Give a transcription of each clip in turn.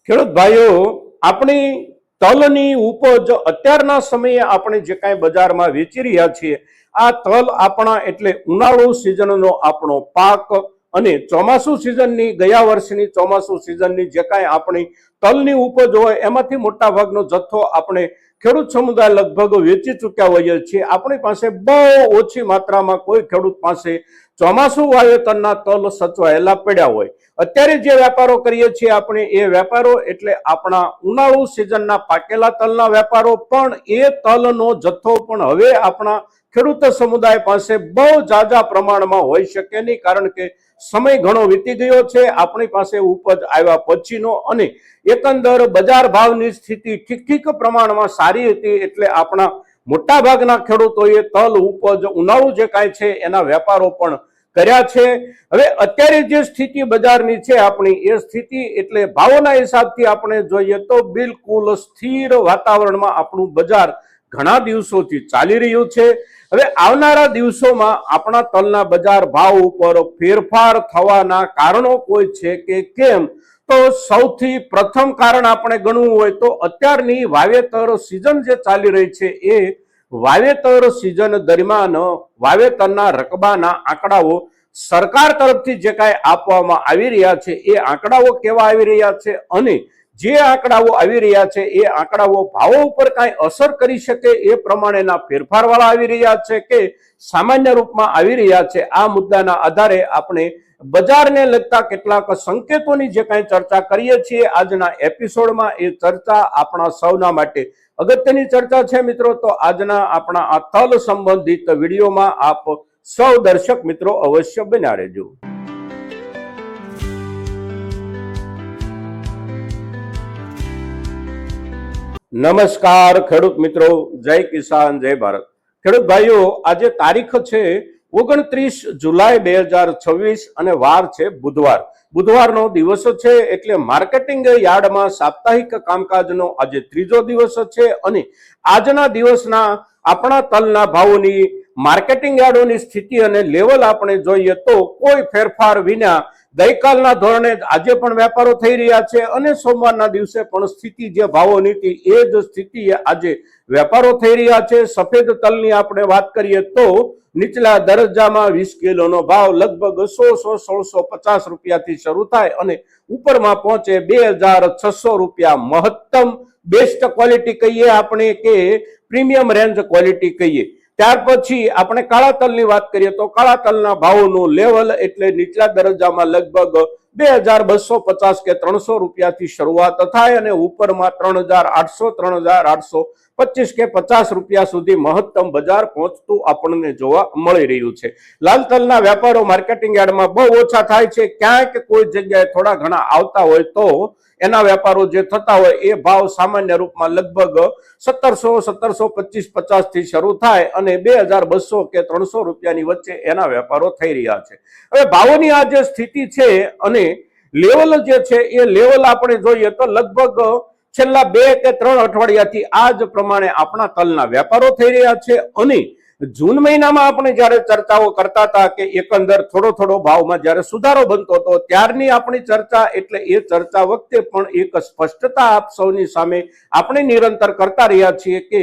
ખેડૂત ભાઈઓ, આપણી તલની ઉપજ અત્યારના સમયે આપણે જે કાંઈ બજારમાં વેચી રહ્યા છીએ, આ તલ આપણા એટલે ઉનાળુ સિઝનનો આપણો પાક અને ચોમાસુ સિઝનની ગયા વર્ષની ચોમાસુ સિઝનની જે કાંઈ આપણી તલની ઉપજ હોય એમાંથી મોટા ભાગનો જથ્થો આપણે ખેડૂત સમુદાય લગભગ વેચી ચૂક્યા હોઈએ છીએ. આપણી પાસે બહુ ઓછી માત્રામાં કોઈ ખેડૂત પાસે ચોમાસુ વાવેતરના તલ સચવાયેલા પડ્યા હોય. અત્યારે જે વેપારો કરીએ છીએ આપણે, એ વેપારો એટલે આપણા ઉનાળુ સિઝનના પાકેલા તલના વેપારો, પણ એ તલનો જથ્થો પણ હવે આપણા ખેડૂત સમુદાય પાસે બહુ ઝાઝા પ્રમાણમાં હોઈ શકે નહીં, કારણ કે સમય ઘણો વીતી ગયો છે આપણી પાસે ઉપજ આવ્યા પછીનો, અને એકંદર બજાર ભાવની સ્થિતિ ઠીક પ્રમાણમાં સારી હતી. એટલે આપણા મોટા ભાગના ખેડૂતોએ તલ ઉપજ ઉનાળુ જે કાંઈ છે એના વેપારો પણ કર્યા છે. હવે અત્યારે જે સ્થિતિ બજારની છે આપણી, એ સ્થિતિ એટલે ભાવોના હિસાબથી આપણે જોઈએ તો બિલકુલ સ્થિર વાતાવરણમાં આપણું બજાર ઘણા દિવસોથી ચાલી રહ્યું છે. હવે આવનારા દિવસોમાં આપણા તલના બજાર ભાવ ઉપર ફેરફાર થવાના કારણો કોઈ છે કે કેમ, તો સૌથી પ્રથમ કારણ આપણે ગણવું હોય તો અત્યારની વાવેતર સિઝન જે ચાલી રહી છે, એ વાવેતર સિઝન દરમિયાન વાવેતરના રકબાના આંકડાઓ સરકાર તરફથી જે કાંઈ આપવામાં આવી રહ્યા છે, એ આંકડાઓ કેવા આવી રહ્યા છે, અને જે આંકડાઓ આવી રહ્યા છે એ આંકડાઓ ભાવો ઉપર કાંઈ અસર કરી શકે એ પ્રમાણેના ફેરફારવાળા આવી રહ્યા છે કે સામાન્ય રૂપમાં આવી રહ્યા છે, આ મુદ્દાના આધારે આપણે બજારને લગતા કેટલાક સંકેતોની જે કાંઈ ચર્ચા કરીએ છીએ આજના એપિસોડમાં. એ ચર્ચા આપણા સૌના માટે અગત્યની ચર્ચા છે મિત્રો. તો આજના આપણા આ તલ સંબંધિત વિડીયોમાં આપ સૌ દર્શક મિત્રો અવશ્ય બન્યા રહેજો. નમસ્કાર ખેડૂત મિત્રો, જય કિસાન, જય ભારત. ખેડૂત ભાઈઓ, આજે તારીખ છે 29 જુલાઈ 2026 અને વાર છે બુધવાર. બુધવારનો દિવસ છે એટલે માર્કેટિંગ યાર્ડમાં સાપ્તાહિક કામકાજનો આજે ત્રીજો દિવસ છે, અને આજના દિવસના આપણા તલના ભાવોની માર્કેટિંગ યાર્ડોની સ્થિતિ અને લેવલ આપણે જોઈએ તો કોઈ ફેરફાર વિના ગઈકાલના ધોરણે આજે પણ વેપારો થઈ રહ્યા છે, અને સોમવારના દિવસે પણ સ્થિતિ જે ભાવોની હતી એ જ સ્થિતિ આજે વેપારો થઈ રહ્યા છે. સફેદ તલની આપણે વાત કરીએ તો નીચલા દરજ્જામાં 20 કિલોનો ભાવ લગભગ 1650 રૂપિયાથી શરૂ થાય અને ઉપરમાં પહોંચે 2600 રૂપિયા. મહત્તમ બેસ્ટ ક્વોલિટી કહીએ આપણે કે પ્રીમિયમ રેન્જ ક્વોલિટી કહીએ. ત્યાર પછી આપણે કાળા તલની વાત કરીએ તો કાળા તલના ભાવનું લેવલ એટલે નીચલા દરજ્જામાં લગભગ 2250 કે 300 રૂપિયાથી શરૂઆત થાય અને ઉપરમાં 3800 3825 કે 50 રૂપિયા સુધી મહત્તમ બજાર પહોંચતું આપણને જોવા મળી રહ્યું છે. લાલ તલના વેપારો માર્કેટિંગ યાર્ડમાં બહુ ઓછા થાય છે, ક્યાંક કોઈ જગ્યાએ થોડા ઘણા આવતા હોય તો એના વેપારો જે થતા હોય એ ભાવ સામાન્ય રૂપમાં લગભગ 1725 થી શરૂ થાય અને 2200 કે 300 રૂપિયાની વચ્ચે એના વેપારો થઈ રહ્યા છે. હવે ભાવોની આ જે સ્થિતિ છે અને લેવલ જે છે એ લેવલ આપણે જોઈએ તો લગભગ છેલ્લા 2 કે 3 અઠવાડિયાથી આ જ પ્રમાણે આપણા તલના વેપારો થઈ રહ્યા છે. અને જૂન મહિનામાં આપણે જયારે ચર્ચાઓ કરતા હતા કે એકંદર થોડો ભાવમાં જયારે સુધારો બનતો હતો, ત્યારની આપણી ચર્ચા એટલે એ ચર્ચા વખતે પણ એક સ્પષ્ટતા આપ સૌની સામે આપણે નિરંતર કરતા રહ્યા છીએ કે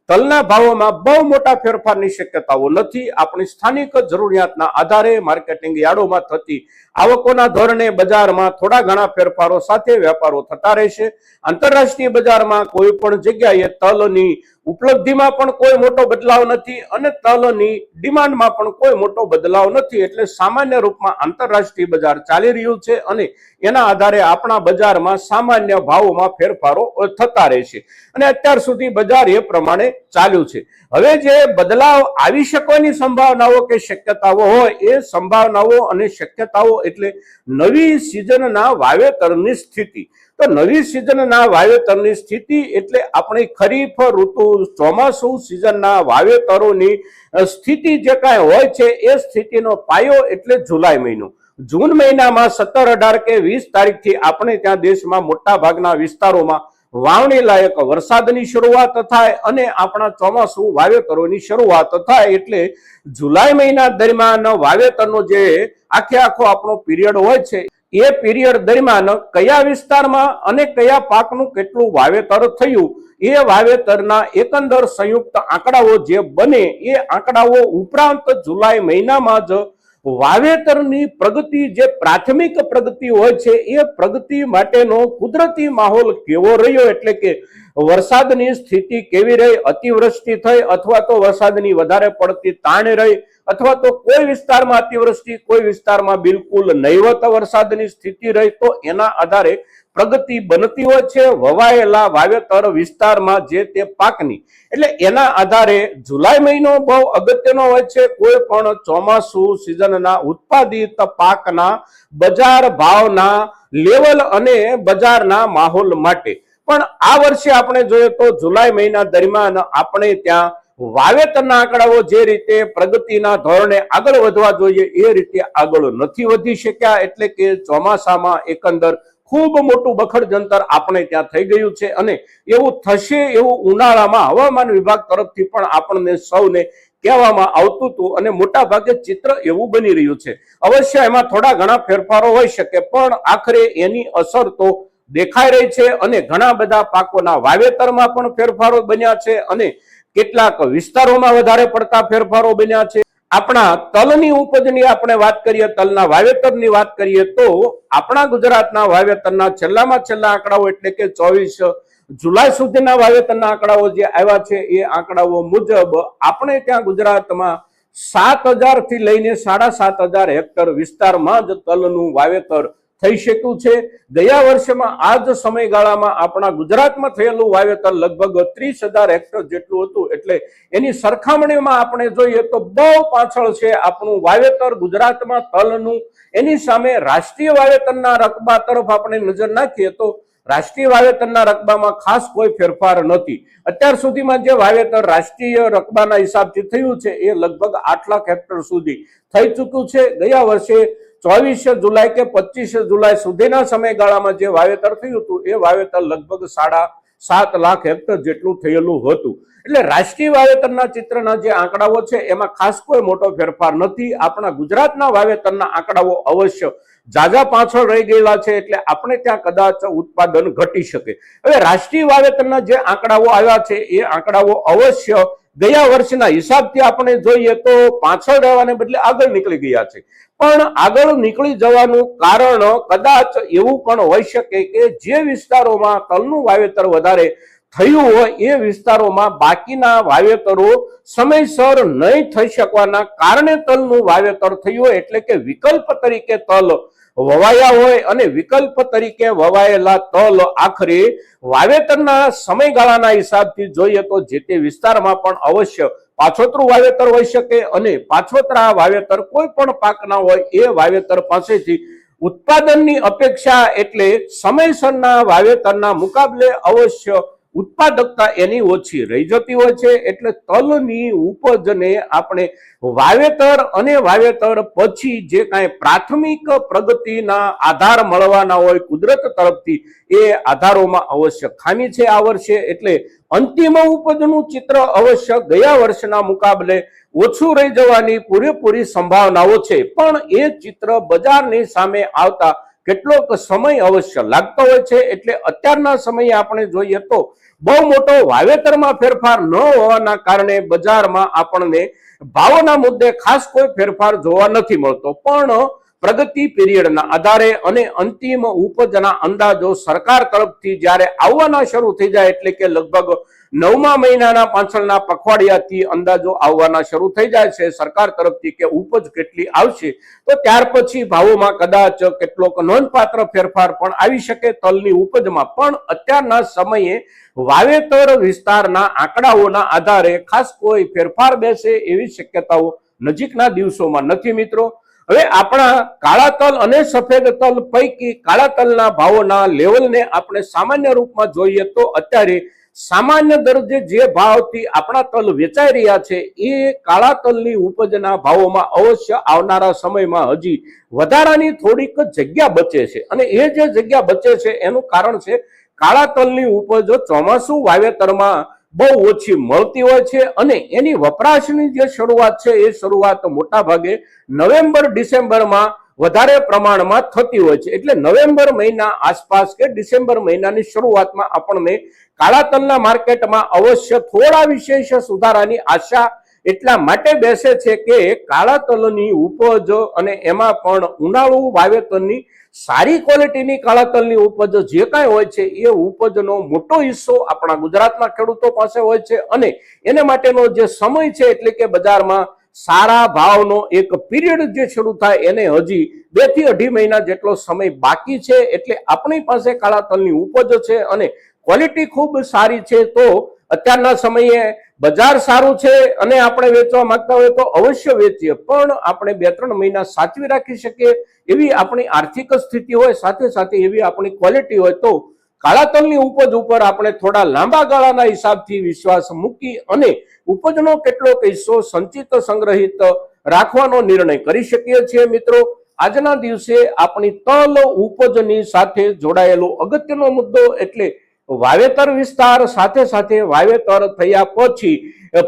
તલના ભાવોમાં બહુ મોટા ફેરફારની શક્યતાઓ નથી. આપણી સ્થાનિક જરૂરિયાતના આધારે માર્કેટિંગ યાર્ડોમાં થતી આવકોના ધોરણે બજારમાં થોડા ઘણા ફેરફારો સાથે વેપારો થતા રહેશે. આંતરરાષ્ટ્રીય બજારમાં કોઈ પણ જગ્યાએ તલની ઉપલબ્ધિમાં પણ કોઈ મોટો બદલાવ નથી અને તલની ડિમાન્ડમાં પણ કોઈ મોટો બદલાવ નથી. એટલે સામાન્ય રૂપમાં આંતરરાષ્ટ્રીય બજાર ચાલી રહ્યું છે અને એના આધારે આપણા બજારમાં સામાન્ય ભાવોમાં ફેરફારો થતા રહેશે અને અત્યાર સુધી બજાર એ પ્રમાણે ચાલ્યું છે. હવે જે બદલાવ આવી શકવાની સંભાવનાઓ કે શક્યતાઓ હોય, એ સંભાવનાઓ અને શક્યતાઓ એટલે નવી સિઝનના વાવેતરની સ્થિતિ. તો નવી સિઝનના વાવેતરની સ્થિતિ એટલે આપણી ખરીફ ઋતુ ચોમાસુ સિઝનના વાવેતરોની સ્થિતિ જે કાંઈ હોય છે એ સ્થિતિનો પાયો એટલે જુલાઈ મહિનો. જૂન મહિનામાં 17, 18 કે 20 તારીખથી આપણે ત્યાં દેશમાં મોટા ભાગના વિસ્તારોમાં વાવણી લાયક વરસાદની શરૂઆત થાય અને આપણા ચોમાસુ વાવેતરોની શરૂઆત થાય. એટલે જુલાઈ મહિના દરમિયાન વાવેતરનો જે આખે આખો આપણો પીરિયડ હોય છે એ પીરિયડ દરમિયાન કયા વિસ્તારમાં અને કયા પાકનું કેટલું વાવેતર થયું એ વાવેતરના એકંદર સંયુક્ત આંકડાઓ જે બને એ આંકડાઓ ઉપરાંત જુલાઈ મહિનામાં જ વાવેતરની પ્રગતિ જે પ્રાથમિક પ્રગતિ હોય છે એ પ્રગતિ માટેનો કુદરતી માહોલ કેવો રહ્યો, એટલે કે વરસાદની સ્થિતિ કેવી રહી, અતિવૃષ્ટિ થઈ અથવા તો વરસાદની વધારે પડતી તાણ રહી, અથવા તો કોઈ વિસ્તારમાં અતિવૃષ્ટિ, કોઈ વિસ્તારમાં બિલકુલ નહીવત વરસાદની સ્થિતિ રહી, તો એના આધારે પ્રગતિ બનતી હોય છે વવાયેલા વાવેતર વિસ્તારમાં જે તે પાકની. એટલે એના આધારે જુલાઈ મહિનો બહુ અગત્યનો હોય છે કોઈ પણ ચોમાસુ સિઝનના ઉત્પાદિત પાકના બજાર ભાવના લેવલ અને બજારના માહોલ માટે. પણ આ વર્ષે આપણે જોઈએ તો જુલાઈ મહિના દરમિયાન આપણે ત્યાં વાવેતરના આંકડાઓ જે રીતે પ્રગતિના ધોરણે આગળ વધવા જોઈએ એ રીતે આગળ નથી વધી શક્યા, એટલે કે ચોમાસામાં એકંદર ખૂબ મોટું બખડ જંતર આપણે ત્યાં થઈ ગયું છે અને એવું થશે એવું ઉનાળામાં હવામાન વિભાગ તરફથી પણ આપણને સૌને કહેવામાં આવતું હતું અને મોટા ભાગે ચિત્ર એવું બની રહ્યું છે. અવશ્ય એમાં થોડા ઘણા ફેરફારો હોઈ શકે પણ આખરે એની અસર તો દેખાઈ રહી છે અને ઘણા બધા પાકોના વાવેતરમાં પણ ફેરફારો બન્યા છે અને કેટલાક વિસ્તારોમાં વધારે પડતા ફેરફારો બન્યા છે. આપણા તલની ઉપજની આપણે વાત કરીએ, તલના વાવેતરની વાત કરીએ તો આપણા ગુજરાતના વાવેતરના છેલ્લામાં છેલ્લા આંકડાઓ એટલે કે 24 જુલાઈ સુધીના વાવેતરના આંકડાઓ જે આવ્યા છે એ આંકડાઓ મુજબ આપણે ત્યાં ગુજરાતમાં 7,000 થી લઈને 7,500 હેક્ટર વિસ્તારમાં જ તલનું વાવેતર થઈ શક્યું છે. ગયા વર્ષમાં આ જ સમયગાળામાં આપણા ગુજરાતમાં થયેલું વાવેતર લગભગ 30,000 હેક્ટર જેટલું હતું, એટલે એની સરખામણીમાં આપણે જોઈએ તો બહુ પાછળ છે આપણું વાવેતર ગુજરાતમાં તલનું. એની સામે રાષ્ટ્રીય વાવેતરના રકબા તરફ આપણે નજર નાખીએ તો રાષ્ટ્રીય વાવેતરના રકબામાં ખાસ કોઈ ફેરફાર નથી. અત્યાર સુધીમાં જે વાવેતર રાષ્ટ્રીય રકબાના હિસાબથી થયું છે એ લગભગ 8 લાખ હેક્ટર સુધી થઈ ચૂક્યું છે. ગયા વર્ષે 24 જુલાઈ કે 25 જુલાઈ સુધીના સમયગાળામાં જે વાવેતર થયું હતું એ વાવેતર લગભગ 7.5 લાખ હેક્ટર જેટલું થયેલું હતું. એટલે રાષ્ટ્રીય વાવેતરના ચિત્રના જે આંકડાઓ છે એમાં ખાસ કોઈ મોટો ફેરફાર નથી. આપણા ગુજરાતના વાવેતરના આંકડાઓ અવશ્ય જાજા પાછળ રહી ગયેલા છે, એટલે આપણે ત્યાં કદાચ ઉત્પાદન ઘટી શકે. હવે રાષ્ટ્રીય વાવેતરના જે આંકડાઓ આવ્યા છે એ આંકડાઓ અવશ્ય ગયા વર્ષના હિસાબથી આપણે જોઈએ તો પાછળ રહેવાને બદલે આગળ નીકળી ગયા છે. પણ આગળ નીકળી જવાનું કારણ કદાચ એવું પણ હોઈ શકે કે જે વિસ્તારોમાં તલનું વાવેતર વધારે થયું હોય એ વિસ્તારોમાં બાકીના વાવેતરો સમયસર નહીં થઈ શકવાના કારણે તલનું વાવેતર થયું હોય, એટલે કે વિકલ્પ તરીકે તલ વવાયા હોય અને વિકલ્પ તરીકે વવાયેલા તલ આખરે વાવેતરના સમયગાળાના હિસાબથી જોઈએ તો જે તે વિસ્તારમાં પણ અવશ્ય પાછોતરું વાવેતર હોઈ શકે અને પાછોતરા વાવેતર કોઈ પણ પાકના હોય એ વાવેતર પાસેથી ઉત્પાદનની અપેક્ષા એટલે સમયસરના વાવેતરના મુકાબલે અવશ્ય ઉત્પાદકતા એની ઓછી રહી જતી હોય છે. એટલે તલની ઉપજને આપણે વાવેતર અને વાવેતર પછી જે કાંઈ પ્રાથમિક પ્રગતિના આધાર મળવાના હોય કુદરત તરફથી એ આધારોમાં અવશ્ય ખામી છે આ વર્ષે. એટલે અંતિમ ઉપજનું ચિત્ર અવશ્ય ગયા વર્ષના મુકાબલે ઓછું રહી જવાની પૂરેપૂરી સંભાવનાઓ છે, પણ એ ચિત્ર બજારની સામે આવતા કેટલોક સમય અવશ્ય લાગતો હોય છે. એટલે અત્યારના સમયે આપણે જોઈએ તો બહુ મોટો વાવેતરમાં ફેરફાર ન હોવાના કારણે બજારમાં આપણને ભાવના મુદ્દે ખાસ કોઈ ફેરફાર જોવા નથી મળતો. પણ પ્રગતિ પીરિયડના આધારે અને અંતિમ ઉપજના અંદાજો સરકાર તરફથી જ્યારે આવવાના શરૂ થઈ જાય, એટલે કે લગભગ 9મા મહિનાના પાછળના પખવાડિયાથી અંદાજો આવવાના શરૂ થઈ જાય છે સરકાર તરફથી કે ઉપજ કેટલી આવશે, તો ત્યાર પછી ભાવોમાં કદાચ કેટલોક નોંધપાત્ર ફેરફાર પણ આવી શકે તલની ઉપજમાં. પણ અત્યારના સમયે વાવેતર વિસ્તારના આંકડાઓના આધારે ખાસ કોઈ ફેરફાર બેસે એવી શક્યતાઓ નજીકના દિવસોમાં નથી. મિત્રો, હવે આપણા કાળા તલ અને સફેદ તલ પૈકી કાળા તલના ભાવોના લેવલને આપણે સામાન્ય રૂપમાં જોઈએ તો અત્યારે સામાન્ય દરજ્જે જે ભાવથી આપણા તલ વેચાઈ રહ્યા છે એ કાળા તલની ઉપજના ભાવોમાં અવશ્ય આવનારા સમયમાં હજી વધારાની થોડીક જગ્યા બચે છે. અને એ જે જગ્યા બચે છે એનું કારણ છે કાળા તલની ઉપજ ચોમાસુ વાવેતરમાં બહુ ઓછી મળતી હોય છે અને એની વપરાશની જે શરૂઆત છે એ શરૂઆત મોટા ભાગે નવેમ્બર ડિસેમ્બરમાં વધારે પ્રમાણમાં થતી હોય છે. એટલે નવેમ્બર મહિના આસપાસ કે ડિસેમ્બર મહિનાની શરૂઆતમાં આપણને કાળા તલના માર્કેટમાં અવશ્ય થોડા વિશેષ સુધારાની આશા એટલા માટે બેસે છે કે કાળા તલની ઉપજ અને એમાં પણ ઉનાળુ વાવેતરની સારી ક્વોલિટીની કાળા તલની ઉપજ જે કાંઈ હોય છે એ ઉપજનો મોટો હિસ્સો આપણા ગુજરાતના ખેડૂતો પાસે હોય છે અને એને માટેનો જે સમય છે એટલે કે બજારમાં સારા ભાવનો એક પીરિયડ જે શરૂ થાય એને હજી 2 થી 2.5 મહિના જેટલો સમય બાકી છે. એટલે આપણી પાસે કાળા તલની ઉપજ છે અને ક્વોલિટી ખૂબ સારી છે. તો અત્યારના સમયે બજાર સારું છે અને આપણે વેચવા માંગતા હોય તો અવશ્ય વેચીએ, પણ આપણે 2-3 મહિના સાચવી રાખી શકીએ એવી આપણી આર્થિક સ્થિતિ હોય, સાથે સાથે એવી આપણી ક્વોલિટી હોય તો કાળા તલની ઉપજ ઉપર આપણે થોડા લાંબા ગાળાના હિસાબથી વિશ્વાસ મૂકી અને ઉપજનો કેટલોક હિસ્સો સંચિત સંગ્રહિત રાખવાનો નિર્ણય કરી શકીએ છીએ. મિત્રો, આજના દિવસે આપણી તલ ઉપજની સાથે જોડાયેલો અગત્યનો મુદ્દો એટલે વાવેતર વિસ્તાર, સાથે સાથે વાવેતર થયા પછી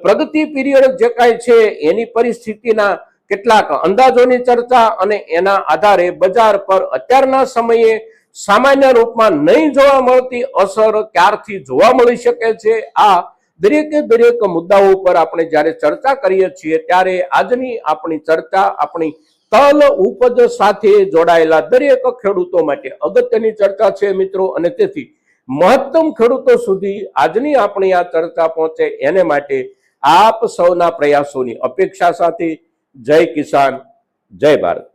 પ્રગતિ પીરિયડ જે કાંઈ છે એની પરિસ્થિતિના કેટલાક અંદાજોની ચર્ચા અને એના આધારે બજાર પર અત્યારના સમયે સામાન્ય રૂપમાં નહીં જોવા મળતી અસર ક્યારથી જોવા મળી શકે છે, આ દરેક મુદ્દાઓ ઉપર આપણે જ્યારે ચર્ચા કરીએ છીએ ત્યારે આજની આપણી ચર્ચા આપણી તલ ઉપજ સાથે જોડાયેલા દરેક ખેડૂતો માટે અગત્યની ચર્ચા છે મિત્રો. અને તેથી મહત્તમ ખેડૂતો સુધી આજની આપણી આ ચર્ચા પહોંચે એને માટે આપ સૌના પ્રયાસોની અપેક્ષા સાથે જય કિસાન, જય ભારત.